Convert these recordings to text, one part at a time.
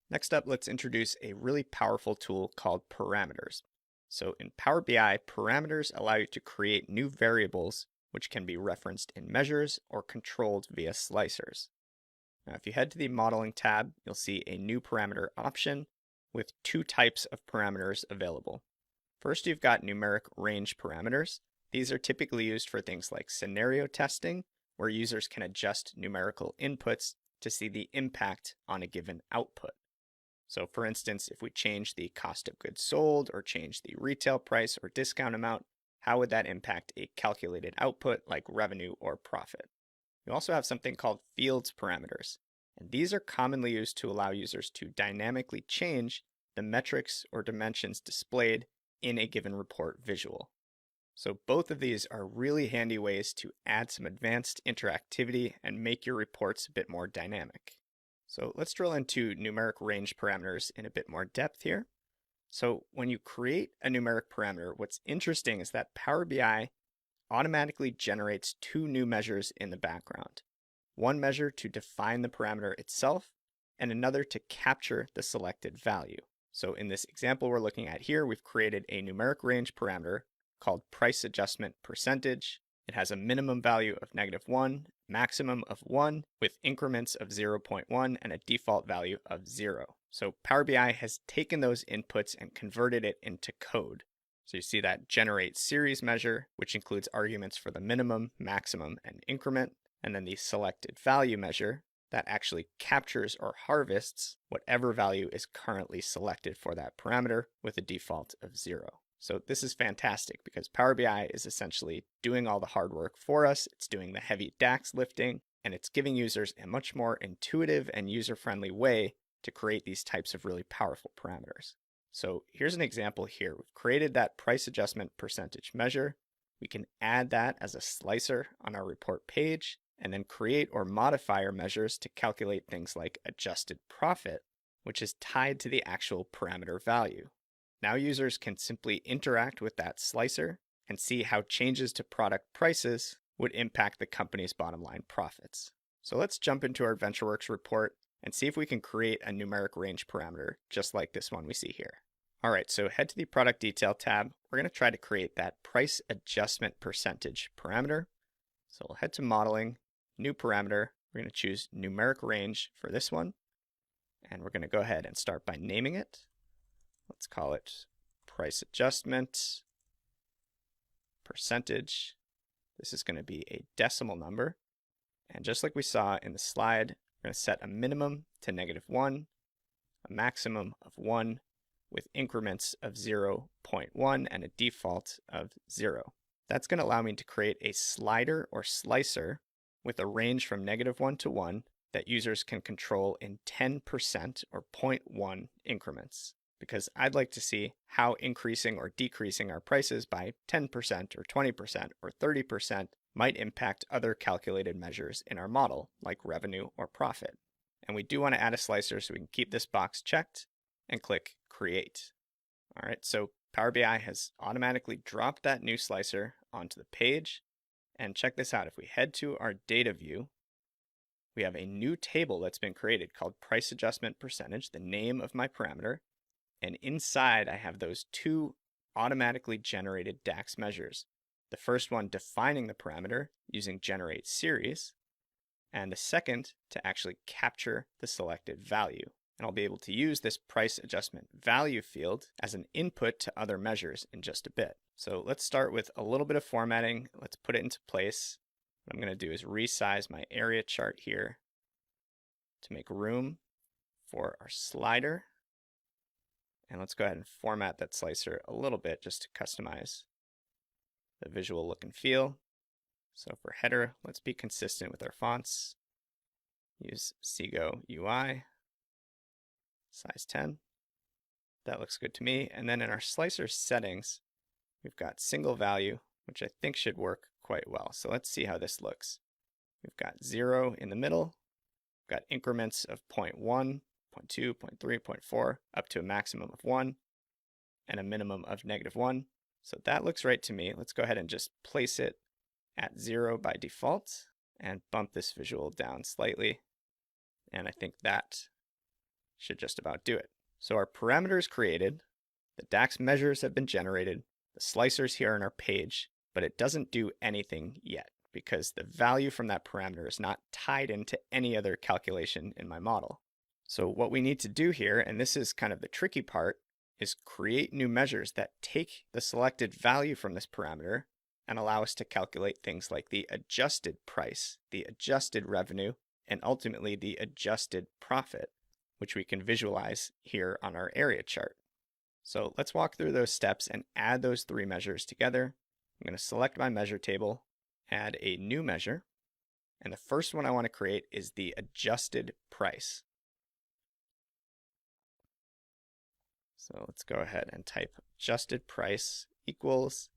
Next up, let's introduce a really powerful tool called parameters. So in Power BI, parameters allow you to create new variables which can be referenced in measures or controlled via slicers. Now, if you head to the Modeling tab, you'll see a new parameter option with two types of parameters available. First, you've got numeric range parameters. These are typically used for things like scenario testing, where users can adjust numerical inputs to see the impact on a given output. So for instance, if we change the cost of goods sold or change the retail price or discount amount, how would that impact a calculated output like revenue or profit? You also have something called fields parameters, and these are commonly used to allow users to dynamically change the metrics or dimensions displayed in a given report visual. So both of these are really handy ways to add some advanced interactivity and make your reports a bit more dynamic. So let's drill into numeric range parameters in a bit more depth here. So when you create a numeric parameter, what's interesting is that Power BI automatically generates two new measures in the background. One measure to define the parameter itself, and another to capture the selected value. So in this example we're looking at here, we've created a numeric range parameter called price adjustment percentage. It has a minimum value of -1, maximum of 1, with increments of 0.1 and a default value of 0. So Power BI has taken those inputs and converted it into code. So you see that generate series measure, which includes arguments for the minimum, maximum, and increment, and then the selected value measure that actually captures or harvests whatever value is currently selected for that parameter with a default of 0. So this is fantastic because Power BI is essentially doing all the hard work for us. It's doing the heavy DAX lifting, and it's giving users a much more intuitive and user-friendly way to create these types of really powerful parameters. So here's an example here. We've created that price adjustment percentage measure. We can add that as a slicer on our report page, and then create or modify our measures to calculate things like adjusted profit, which is tied to the actual parameter value. Now users can simply interact with that slicer and see how changes to product prices would impact the company's bottom line profits. So let's jump into our VentureWorks report and see if we can create a numeric range parameter just like this one we see here. All right, so head to the product detail tab. We're going to try to create that price adjustment percentage parameter. So we'll head to modeling, new parameter. We're going to choose numeric range for this one. And we're going to go ahead and start by naming it. Let's call it price adjustment percentage. This is going to be a decimal number. And just like we saw in the slide, we're going to set a minimum to -1, a maximum of 1, with increments of 0.1 and a default of 0. That's going to allow me to create a slider or slicer with a range from -1 to 1 that users can control in 10% or 0.1 increments, because I'd like to see how increasing or decreasing our prices by 10% or 20% or 30% might impact other calculated measures in our model, like revenue or profit. And we do want to add a slicer, so we can keep this box checked and click Create. All right, so Power BI has automatically dropped that new slicer onto the page. And check this out. If we head to our data view, we have a new table that's been created called price adjustment percentage, the name of my parameter. And inside, I have those two automatically generated DAX measures. The first one defining the parameter using generate series, and the second to actually capture the selected value. And I'll be able to use this price adjustment value field as an input to other measures in just a bit. So let's start with a little bit of formatting. Let's put it into place. What I'm going to do is resize my area chart here to make room for our slider. And let's go ahead and format that slicer a little bit just to customize the visual look and feel. So for header, let's be consistent with our fonts. Use Sego UI, size 10. That looks good to me. And then in our slicer settings, we've got single value, which I think should work quite well. So let's see how this looks. We've got 0 in the middle. We've got increments of 0.1, 0.2, 0.3, 0.4, up to a maximum of 1, and a minimum of -1. So that looks right to me. Let's go ahead and just place it at 0 by default and bump this visual down slightly. And I think that should just about do it. So our parameter is created, the DAX measures have been generated, the slicer's here on our page, but it doesn't do anything yet because the value from that parameter is not tied into any other calculation in my model. So what we need to do here, and this is kind of the tricky part, is create new measures that take the selected value from this parameter and allow us to calculate things like the adjusted price, the adjusted revenue, and ultimately the adjusted profit, which we can visualize here on our area chart. So let's walk through those steps and add those three measures together. I'm going to select my measure table, add a new measure, and the first one I want to create is the adjusted price. So let's go ahead and type adjusted price equals,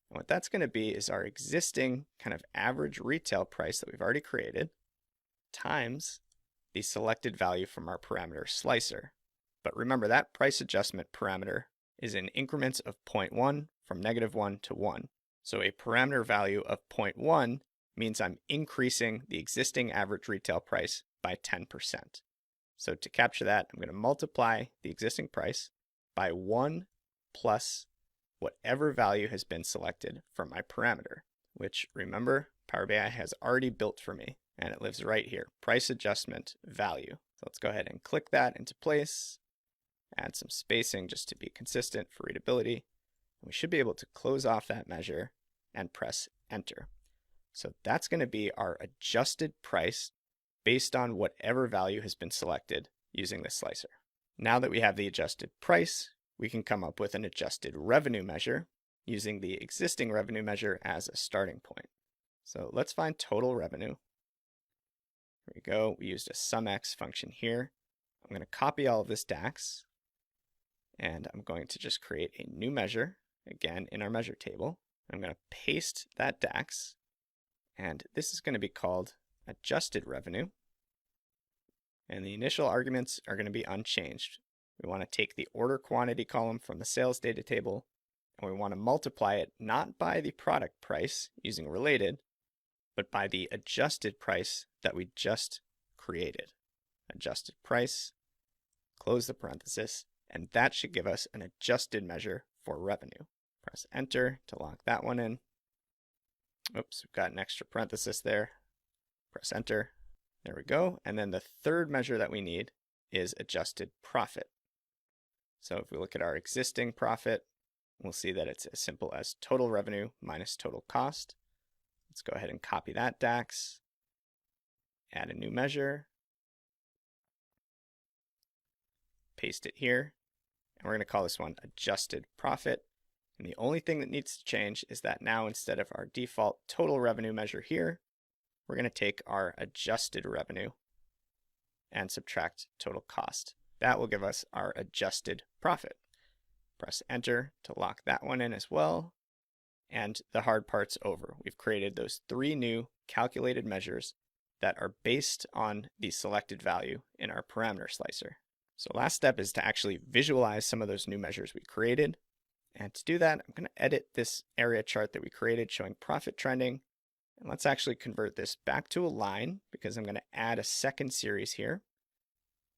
and what that's going to be is our existing kind of average retail price that we've already created times the selected value from our parameter slicer. But remember, that price adjustment parameter is in increments of 0.1 from -1 to 1. So a parameter value of 0.1 means I'm increasing the existing average retail price by 10%. So to capture that, I'm going to multiply the existing price by 1 plus whatever value has been selected from my parameter, which, remember, Power BI has already built for me, and it lives right here, price adjustment value. So let's go ahead and click that into place, add some spacing just to be consistent for readability. We should be able to close off that measure and press enter. So that's going to be our adjusted price based on whatever value has been selected using this slicer. Now that we have the adjusted price, we can come up with an adjusted revenue measure using the existing revenue measure as a starting point. So let's find total revenue. Here we go. We used a SumX function here. I'm going to copy all of this DAX, and I'm going to just create a new measure, again in our measure table. I'm going to paste that DAX, and this is going to be called adjusted revenue. And the initial arguments are going to be unchanged. We want to take the order quantity column from the sales data table, and we want to multiply it not by the product price using related, but by the adjusted price that we just created. Adjusted price, close the parenthesis, and that should give us an adjusted measure for revenue. Press enter to lock that one in. Oops, we've got an extra parenthesis there. Press enter. There we go. And then the third measure that we need is adjusted profit. So if we look at our existing profit, we'll see that it's as simple as total revenue minus total cost. Let's go ahead and copy that DAX, add a new measure, paste it here, and we're going to call this one adjusted profit. And the only thing that needs to change is that now instead of our default total revenue measure here, we're going to take our adjusted revenue and subtract total cost. That will give us our adjusted profit. Press enter to lock that one in as well. And the hard part's over. We've created those three new calculated measures that are based on the selected value in our parameter slicer. So last step is to actually visualize some of those new measures we created. And to do that, I'm going to edit this area chart that we created showing profit trending. And let's actually convert this back to a line because I'm going to add a second series here.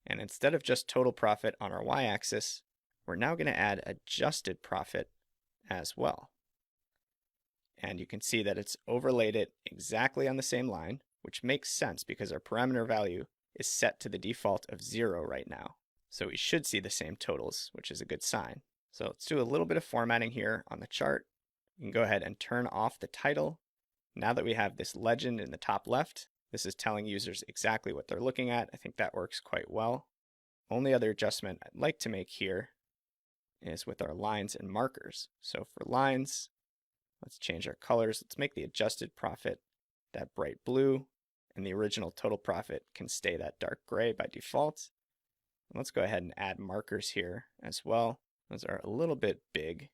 And instead of just total profit on our y-axis, we're now going to add adjusted profit as well. And you can see that it's overlaid it exactly on the same line, which makes sense because our parameter value is set to the default of 0 right now. So we should see the same totals, which is a good sign. So let's do a little bit of formatting here on the chart. You can go ahead and turn off the title. Now that we have this legend in the top left, this is telling users exactly what they're looking at. I think that works quite well. Only other adjustment I'd like to make here is with our lines and markers. So for lines, let's change our colors. Let's make the adjusted profit that bright blue, and the original total profit can stay that dark gray by default. And let's go ahead and add markers here as well. Those are a little bit big,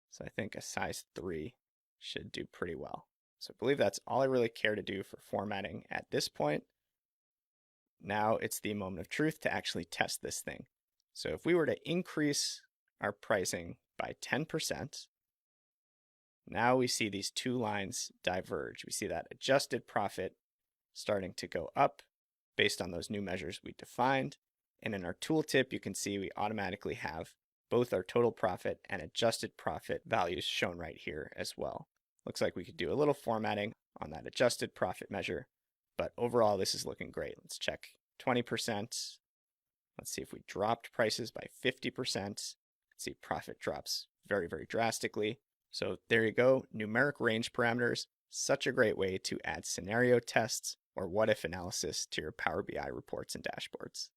so I think a size 3 should do pretty well. So I believe that's all I really care to do for formatting at this point. Now it's the moment of truth to actually test this thing. So if we were to increase our pricing by 10%, now we see these two lines diverge. We see that adjusted profit starting to go up based on those new measures we defined, And in our tooltip, you can see we automatically have both our total profit and adjusted profit values shown right here as well. Looks like we could do a little formatting on that adjusted profit measure, but overall this is looking great. Let's check 20%. Let's see if we dropped prices by 50%. Let's see profit drops very, very drastically. So there you go, numeric range parameters, such a great way to add scenario tests or what if analysis to your Power BI reports and dashboards.